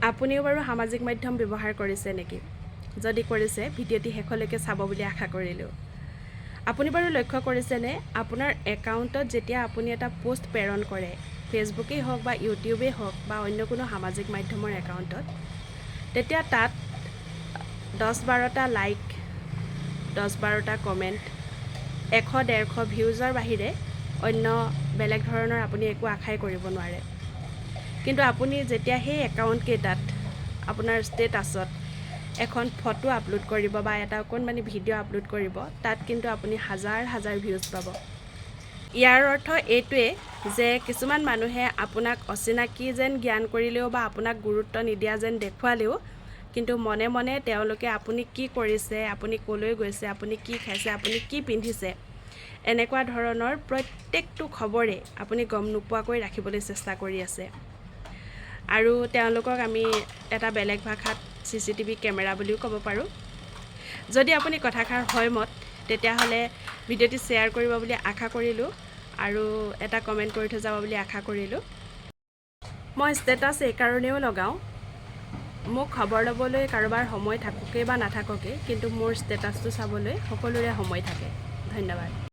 আপুনিও বাৰু সামাজিক মাধ্যম ব্যৱহাৰ কৰিছে নেকি? যদি কৰিছে ভিডিঅ'টি শেষলৈকে চাব বুলি আশা কৰিলোঁ। আপুনি বাৰু লক্ষ্য কৰিছেনে আপোনাৰ একাউণ্টত যেতিয়া আপুনি এটা পোষ্ট প্ৰেৰণ কৰে, ফেচবুকেই হওক বা ইউটিউবেই হওক বা অন্য কোনো সামাজিক মাধ্যমৰ একাউণ্টত, তেতিয়া তাত 10-12টা লাইক, 10-12টা কমেণ্ট, 100-150 ভিউজৰ বাহিৰে অন্য বেলেগ ধৰণৰ আপুনি একো আশাই কৰিব নোৱাৰে। কিন্তু আপুনি যেতিয়া সেই একাউণ্টকেইটাত আপোনাৰ ষ্টেটাছত এখন ফটো আপলোড কৰিব বা এটা অকণমানি ভিডিঅ' আপলোড কৰিব, তাত কিন্তু আপুনি হাজাৰ ভিউজ পাব। ইয়াৰ অৰ্থ এইটোৱে যে কিছুমান মানুহে আপোনাক অচিনাকি যেন জ্ঞান কৰিলেও বা আপোনাক গুৰুত্ব নিদিয়া যেন দেখুৱালেও কিন্তু মনে মনে তেওঁলোকে আপুনি কি কৰিছে, আপুনি ক'লৈ গৈছে, আপুনি কি খাইছে, আপুনি কি পিন্ধিছে, এনেকুৱা ধৰণৰ প্ৰত্যেকটো খবৰে আপুনি গম নোপোৱাকৈ ৰাখিবলৈ চেষ্টা কৰি আছে। আৰু তেওঁলোকক আমি এটা বেলেগ ভাষাত CCTV কেমেৰা বুলিও ক'ব পাৰোঁ। যদি আপুনি কথাষাৰ হয়মত, তেতিয়াহ'লে ভিডিঅ'টি শ্বেয়াৰ কৰিব বুলি আশা কৰিলোঁ আৰু এটা কমেণ্ট কৰি থৈ যাব বুলি আশা কৰিলোঁ। মই ষ্টেটাছ এইকাৰণেও লগাওঁ, মোক খবৰ ল'বলৈ কাৰোবাৰ সময় থাককেই বা নাথাককেই, কিন্তু মোৰ ষ্টেটাছটো চাবলৈ সকলোৰে সময় থাকে। ধন্যবাদ।